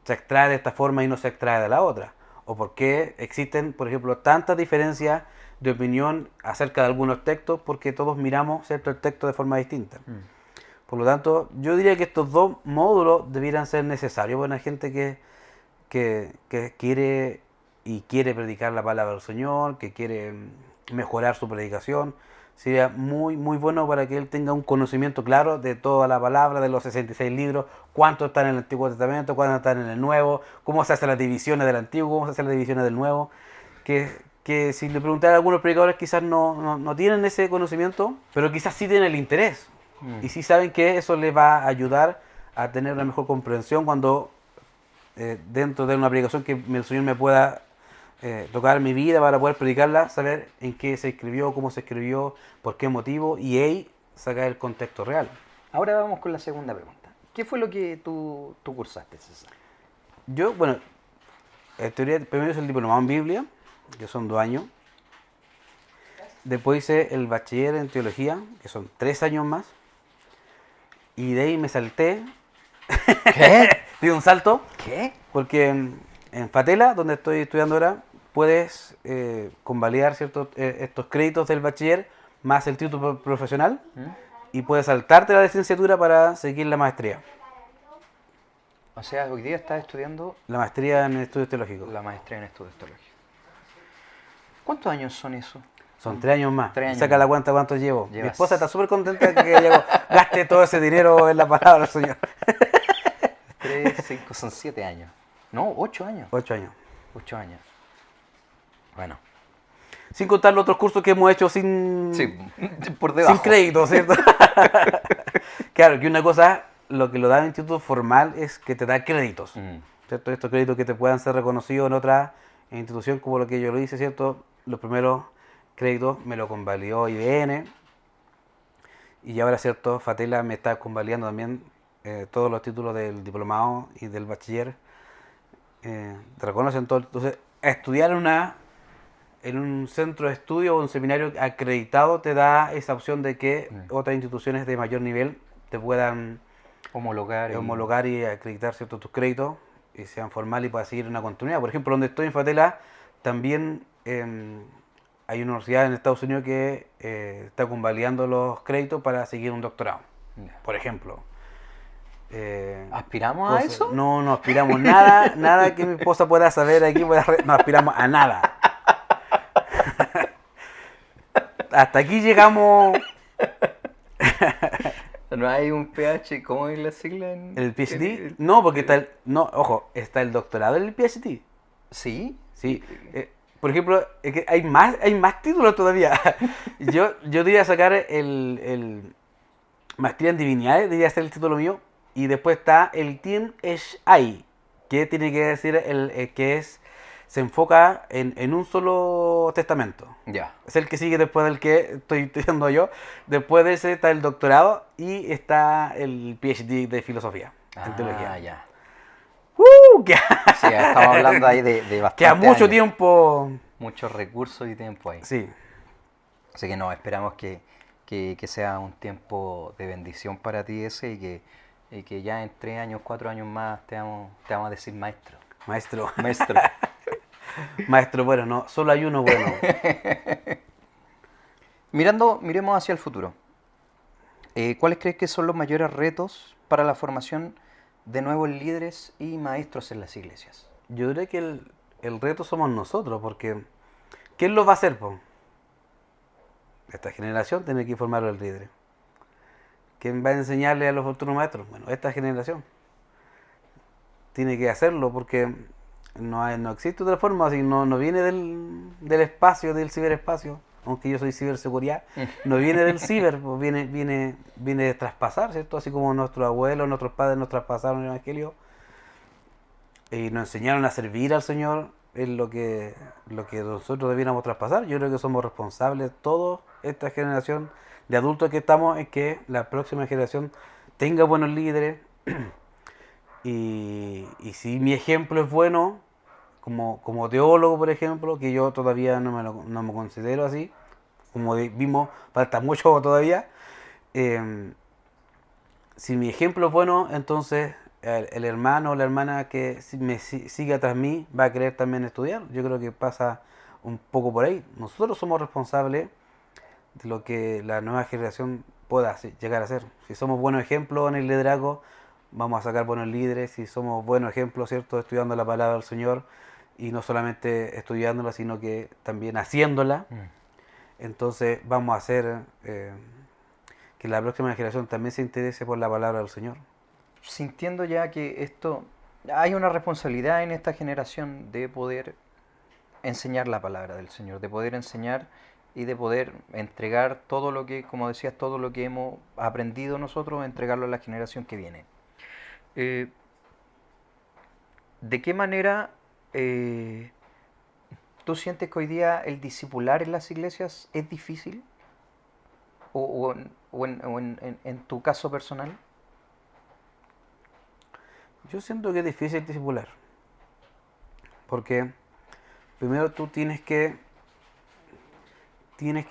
extrae de esta forma y no se extrae de la otra. O por qué existen, por ejemplo, tantas diferencias de opinión acerca de algunos textos, porque todos miramos, ¿cierto?, el texto de forma distinta. Por lo tanto, yo diría que estos 2 módulos debieran ser necesarios para la gente que quiere predicar la palabra del Señor, que quiere mejorar su predicación. Sería muy, muy bueno para que él tenga un conocimiento claro de toda la palabra, de los 66 libros, cuántos están en el Antiguo Testamento, cuántos están en el Nuevo, cómo se hacen las divisiones del Antiguo, cómo se hacen las divisiones del Nuevo. Que si le preguntara a algunos predicadores quizás no tienen ese conocimiento, pero quizás sí tienen el interés. Y sí saben que eso les va a ayudar a tener una mejor comprensión cuando dentro de una predicación que el Señor me pueda tocar mi vida para poder predicarla, saber en qué se escribió, cómo se escribió, por qué motivo, y ahí sacar el contexto real. Ahora vamos con la segunda pregunta. ¿Qué fue lo que tú cursaste, César? Yo, bueno, en teoría, primero hice el diplomado en Biblia, que son 2 años. Después hice el bachiller en teología, que son 3 años más. Y de ahí me salté. ¿Qué? Di un salto. ¿Qué? Porque en Fatela, donde estoy estudiando ahora, puedes convalidar ciertos estos créditos del bachiller más el título profesional y puedes saltarte la licenciatura para seguir la maestría. O sea, hoy día estás estudiando La maestría en estudios teológicos. la maestría en estudios teológicos. ¿Cuántos años son eso? Son 3 años más. 3 años Saca la más. cuenta cuánto llevo. Mi Llevas- esposa está súper contenta de que gaste todo ese dinero en la palabra del Señor. 3, 5, son 7 años. No, 8 años. 8 años. 8 años. Bueno. Sin contar los otros cursos que hemos hecho sin, Sí, por debajo. sin crédito, ¿cierto? Claro, que una cosa, lo que lo da el instituto formal es que te da créditos, ¿cierto? Estos créditos que te puedan ser reconocidos en otra institución, como lo que yo lo hice, ¿cierto? Los primeros créditos me lo convalidó IBN y ahora, ¿cierto? Fatela me está convalidando también todos los títulos del diplomado y del bachiller. Te reconocen todo. Entonces, estudiar en un centro de estudio o un seminario acreditado te da esa opción de que otras instituciones de mayor nivel te puedan homologar y acreditar ciertos tus créditos y sean formales y puedas seguir una continuidad. Por ejemplo, donde estoy en Fatela, también hay una universidad en Estados Unidos que está convalidando los créditos para seguir un doctorado, por ejemplo. ¿Aspiramos a eso? No aspiramos nada que mi esposa pueda saber aquí, no aspiramos a nada. Hasta aquí llegamos. No hay un PH, ¿cómo es la sigla? ¿El PhD? No, porque está el doctorado en el PhD. ¿Sí? Sí. Por ejemplo, es que hay más títulos todavía. Yo debería sacar el maestría en divinidades, debería ser el título mío. Y después está el Tien Ai, que tiene que decir se enfoca en un solo testamento. Ya. Es el que sigue después del que estoy estudiando yo. Después de ese está el doctorado y está el PhD de filosofía en teología. Ya. Que Sí, estamos hablando ahí de bastante queda mucho años. tiempo. Muchos recursos y tiempo ahí. Sí. Así que no, esperamos que sea un tiempo de bendición para ti ese y que ya en 3 años, 4 años más te vamos a decir maestro. Maestro. Maestro. Maestro bueno, no, solo hay uno bueno. Miremos hacia el futuro. ¿Cuáles crees que son los mayores retos para la formación de nuevos líderes y maestros en las iglesias? Yo creo que el reto somos nosotros, porque ¿quién lo va a hacer, po? Esta generación tiene que informar a los líderes. ¿Quién va a enseñarle a los futuros maestros? Bueno, esta generación tiene que hacerlo porque no existe otra forma, así no viene del espacio, del ciberespacio, aunque yo soy ciberseguridad, no viene del ciber, pues viene de traspasar, ¿cierto? Así como nuestros abuelos, nuestros padres nos traspasaron el Evangelio y nos enseñaron a servir al Señor, es lo que nosotros debiéramos traspasar. Yo creo que somos responsables, toda esta generación de adultos que estamos, en que la próxima generación tenga buenos líderes. Y si mi ejemplo es bueno, como teólogo, por ejemplo, que yo todavía no me considero así, como vimos, falta mucho todavía. eh, si mi ejemplo es bueno, entonces el hermano o la hermana que siga tras mí va a querer también estudiar. Yo creo que pasa un poco por ahí. Nosotros somos responsables de lo que la nueva generación pueda llegar a ser. Si somos buenos ejemplos en el liderazgo, vamos a sacar buenos líderes. Si somos buenos ejemplos, ¿cierto? Estudiando la palabra del Señor y no solamente estudiándola, sino que también haciéndola, entonces vamos a hacer que la próxima generación también se interese por la palabra del Señor. Sintiendo ya que hay una responsabilidad en esta generación de poder enseñar la palabra del Señor, de poder enseñar y de poder entregar todo lo que, como decías, todo lo que hemos aprendido nosotros, entregarlo a la generación que viene. Eh, ¿De qué manera eh, tú sientes que hoy día el discipular en las iglesias es difícil? ¿O en tu caso personal? Yo siento que es difícil discipular, porque primero tú tienes que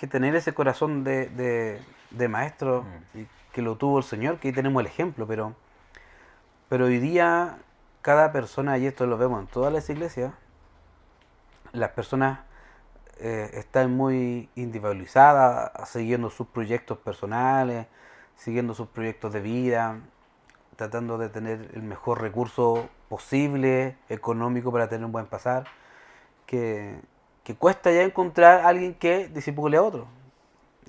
tener ese corazón de maestro y que lo tuvo el Señor, que ahí tenemos el ejemplo, pero hoy día cada persona, y esto lo vemos en todas las iglesias, las personas están muy individualizadas, siguiendo sus proyectos personales, siguiendo sus proyectos de vida, tratando de tener el mejor recurso posible, económico, para tener un buen pasar, que, que cuesta ya encontrar a alguien que disipule a otro.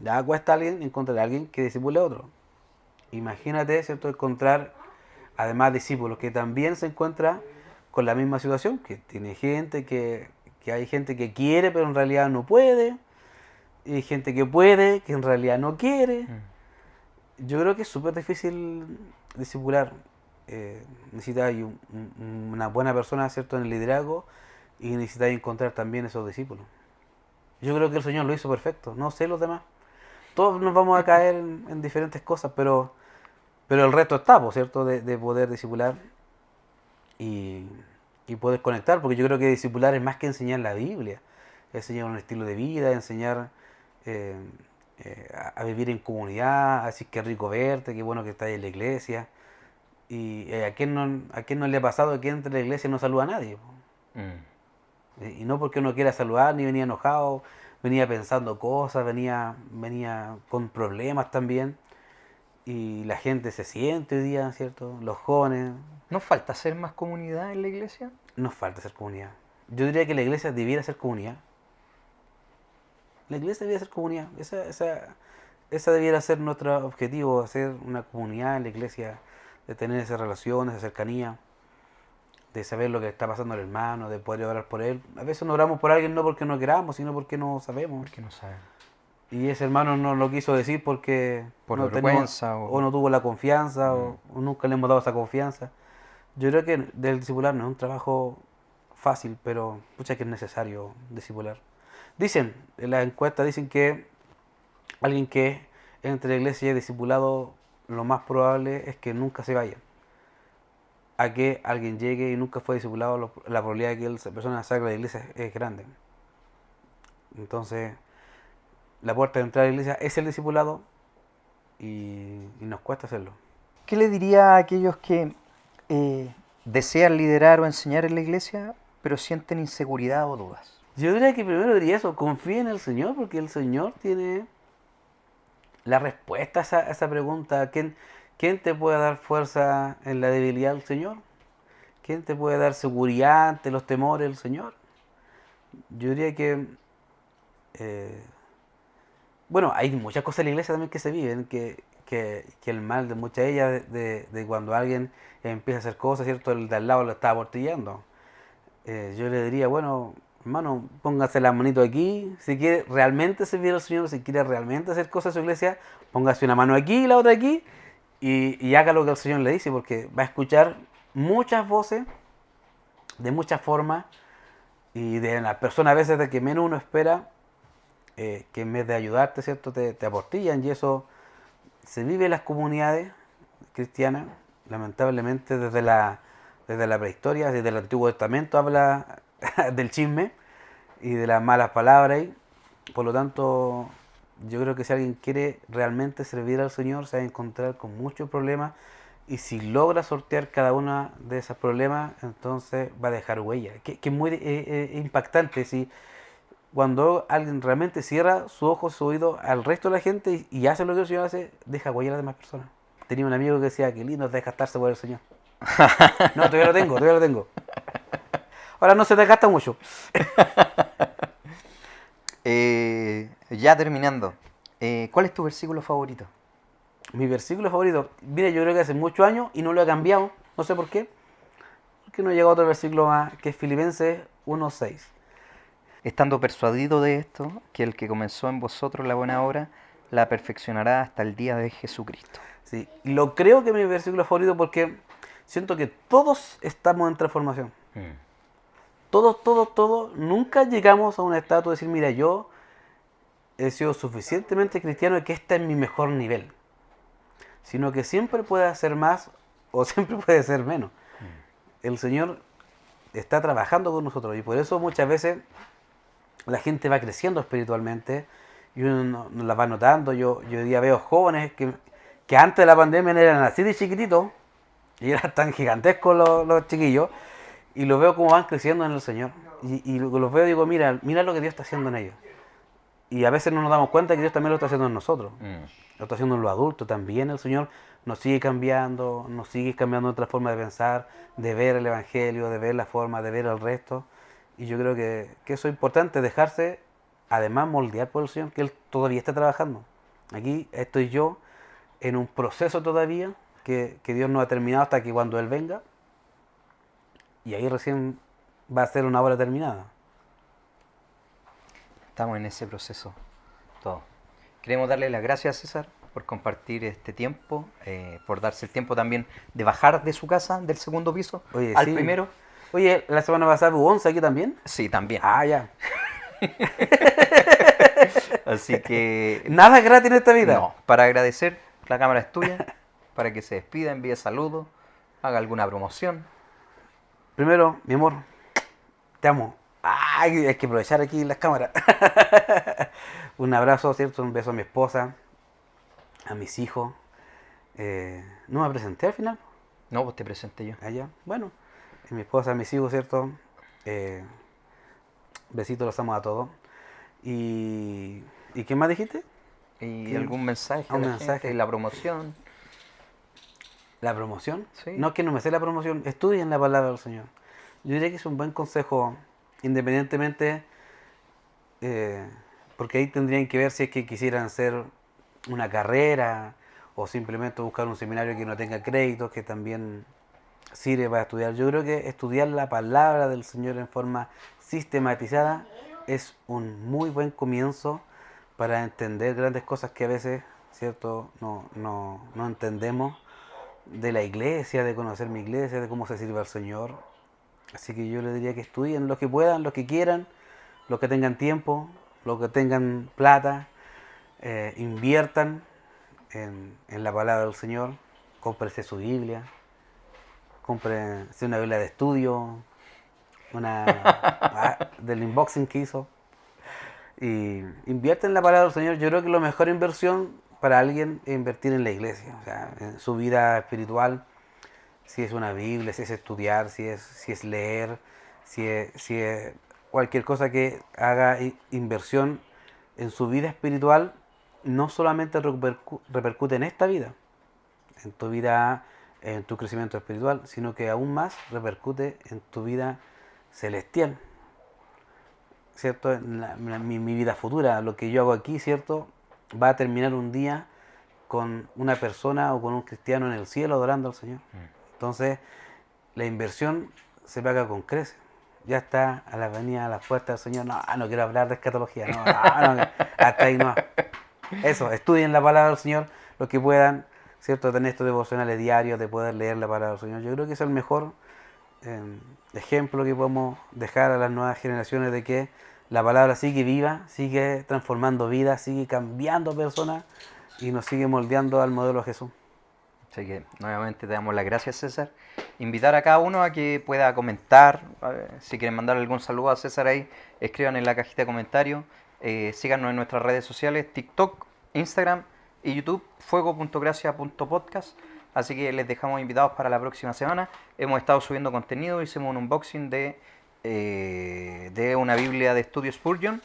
Ya cuesta encontrar a alguien que disipule a otro. Imagínate, ¿cierto?, encontrar además discípulos que también se encuentra con la misma situación, que tiene gente que hay gente que quiere pero en realidad no puede, y hay gente que puede que en realidad no quiere. Yo creo que es súper difícil discipular. Necesitas una buena persona, ¿cierto?, en el liderazgo, y necesitas encontrar también esos discípulos. Yo creo que el Señor lo hizo perfecto, no sé los demás. Todos nos vamos a caer en diferentes cosas, pero el reto está, po, ¿cierto?, de poder discipular y, y poder conectar, porque yo creo que discipular es más que enseñar la Biblia, es enseñar un estilo de vida, enseñar eh, a vivir en comunidad, a decir qué rico verte, qué bueno que estás en la iglesia. Y ¿a quién no le ha pasado que entre a la iglesia y no saluda a nadie? Y no porque no quiera saludar, ni venía enojado, venía pensando cosas, venía con problemas también. Y la gente se siente hoy día, ¿cierto? Los jóvenes, ¿Nos falta hacer más comunidad en la iglesia? nos falta ser comunidad. Yo diría que la iglesia debiera ser comunidad. La iglesia debiera ser comunidad. Esa debiera ser nuestro objetivo, hacer una comunidad en la iglesia, de tener esas relaciones, esa cercanía, de saber lo que está pasando al hermano, de poder orar por él. A veces no oramos por alguien no porque no queramos, sino porque no sabemos. Porque no saben. Y ese hermano no lo quiso decir porque Por no vergüenza o no tuvo la confianza o nunca le hemos dado esa confianza. Yo creo que del discipular no es un trabajo fácil, pero pucha que es necesario discipular. Dicen, en las encuestas dicen que alguien que entre la iglesia y es discipulado, lo más probable es que nunca se vaya. A que alguien llegue y nunca fue discipulado, la probabilidad de que esa persona salga de la iglesia es grande. Entonces, la puerta de entrar a la iglesia es el discipulado y nos cuesta hacerlo. ¿Qué le diría a aquellos que desean liderar o enseñar en la iglesia, pero sienten inseguridad o dudas. Yo diría que primero diría eso, confía en el Señor, porque el Señor tiene la respuesta a esa pregunta. ¿Quién te puede dar fuerza en la debilidad del Señor? ¿Quién te puede dar seguridad ante los temores del Señor? Yo diría que, eh, bueno, hay muchas cosas en la iglesia también que se viven, que el mal de muchas de ellas, de cuando alguien empieza a hacer cosas, ¿cierto? El de al lado lo está abortillando. Yo le diría, bueno, hermano, póngase la manito aquí. Si quiere realmente servir al Señor, si quiere realmente hacer cosas en su iglesia, póngase una mano aquí y la otra aquí y haga lo que el Señor le dice, porque va a escuchar muchas voces, de muchas formas, y de la persona a veces de que menos uno espera, que en vez de ayudarte, ¿cierto? Te aportillan, y eso se vive en las comunidades cristianas, lamentablemente desde la prehistoria, desde el Antiguo Testamento habla del chisme y de las malas palabras. Por lo tanto, yo creo que si alguien quiere realmente servir al Señor, se va a encontrar con muchos problemas. Y si logra sortear cada uno de esos problemas, entonces va a dejar huella. Que es muy impactante. Si cuando alguien realmente cierra su ojo, su oído al resto de la gente y hace lo que el Señor hace, deja huella a las demás personas. Tenía un amigo que decía, qué lindo es desgastarse por el Señor. No, todavía lo tengo. Ahora no se desgasta mucho. Ya terminando, ¿cuál es tu versículo favorito? Mi versículo favorito, mira, yo creo que hace muchos años y no lo he cambiado, no sé por qué. Porque no llega otro versículo más, que es Filipenses 1:6. Estando persuadido de esto, que el que comenzó en vosotros la buena obra, la perfeccionará hasta el día de Jesucristo. Sí, lo creo que es mi versículo favorito porque siento que todos estamos en transformación. Todos, nunca llegamos a un estado de decir, mira, yo he sido suficientemente cristiano y que este es mi mejor nivel. Sino que siempre puede hacer más o siempre puede ser menos. El Señor está trabajando con nosotros y por eso muchas veces la gente va creciendo espiritualmente y uno no la va notando. Yo hoy día veo jóvenes que antes de la pandemia eran así de chiquititos y eran tan gigantescos los chiquillos y los veo como van creciendo en el Señor. Y los veo y digo, mira lo que Dios está haciendo en ellos. Y a veces no nos damos cuenta que Dios también lo está haciendo en nosotros. Lo está haciendo en los adultos también. El Señor nos sigue cambiando nuestra forma de pensar, de ver el Evangelio, de ver la forma, de ver el resto. Y yo creo que eso es importante, dejarse además moldear por el Señor, que Él todavía está trabajando. Aquí estoy yo en un proceso todavía que Dios no ha terminado hasta que cuando Él venga. Y ahí recién va a ser una obra terminada. Estamos en ese proceso, todo. Queremos darle las gracias a César por compartir este tiempo, por darse el tiempo también de bajar de su casa, del segundo piso, Oye, al sí. primero. Oye, la semana pasada hubo 11 aquí también. Sí, también. Ah, ya. Así que... Nada es gratis en esta vida. No, para agradecer, la cámara es tuya, para que se despida, envíe saludos, haga alguna promoción. Primero, mi amor, te amo. Ay, hay que aprovechar aquí las cámaras. Un abrazo, ¿cierto? Un beso a mi esposa, a mis hijos. No me presenté al final. No, pues te presenté yo. Allá. Bueno, mi esposa, a mis hijos, ¿cierto? Besitos, los amo a todos. ¿Y qué más dijiste? ¿Y ¿Qué? algún mensaje a Un la mensaje. gente? La promoción. ¿La promoción? Sí. No es que no me sé la promoción. Estudien la palabra del Señor. Yo diría que es un buen consejo, independientemente, porque ahí tendrían que ver si es que quisieran hacer una carrera o simplemente buscar un seminario que no tenga créditos, que también sirve para estudiar. Yo creo que estudiar la palabra del Señor en forma sistematizada es un muy buen comienzo para entender grandes cosas que a veces, ¿cierto?, no entendemos de la iglesia, de conocer mi iglesia, de cómo se sirve al Señor. Así que yo le diría que estudien lo que puedan, lo que quieran, los que tengan tiempo, los que tengan plata, inviertan en la palabra del Señor, cómprese su Biblia, cómprese una Biblia de estudio, del unboxing que hizo, y invierta en la palabra del Señor. Yo creo que la mejor inversión para alguien es invertir en la iglesia, o sea, en su vida espiritual, si es una Biblia, si es estudiar, si es leer, si es cualquier cosa que haga inversión en su vida espiritual, no solamente repercute en esta vida, en tu vida, en tu crecimiento espiritual, sino que aún más repercute en tu vida celestial, ¿cierto? Mi vida futura, lo que yo hago aquí, ¿cierto? Va a terminar un día con una persona o con un cristiano en el cielo adorando al Señor. Entonces, la inversión se paga con creces. Ya está a la venida, a las puertas del Señor. No, no quiero hablar de escatología. No, hasta ahí no. Eso, estudien la palabra del Señor, los que puedan, ¿cierto? Tener estos devocionales diarios, de poder leer la palabra del Señor. Yo creo que es el mejor ejemplo que podemos dejar a las nuevas generaciones de que la palabra sigue viva, sigue transformando vidas, sigue cambiando personas y nos sigue moldeando al modelo de Jesús. Así que nuevamente te damos las gracias, César. Invitar a cada uno a que pueda comentar. Si quieren mandar algún saludo a César ahí, escriban en la cajita de comentarios. Síganos en nuestras redes sociales, TikTok, Instagram y YouTube, fuego.gracia.podcast. Así que les dejamos invitados para la próxima semana. Hemos estado subiendo contenido, hicimos un unboxing de una Biblia de estudio Spurgeon.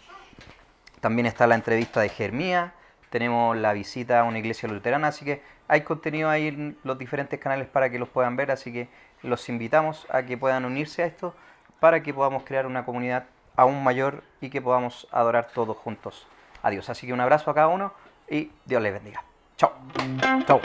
También está la entrevista de Jeremías. Tenemos la visita a una iglesia luterana, así que hay contenido ahí en los diferentes canales para que los puedan ver, así que los invitamos a que puedan unirse a esto para que podamos crear una comunidad aún mayor y que podamos adorar todos juntos a Dios. Así que un abrazo a cada uno y Dios les bendiga. Chao. Chao.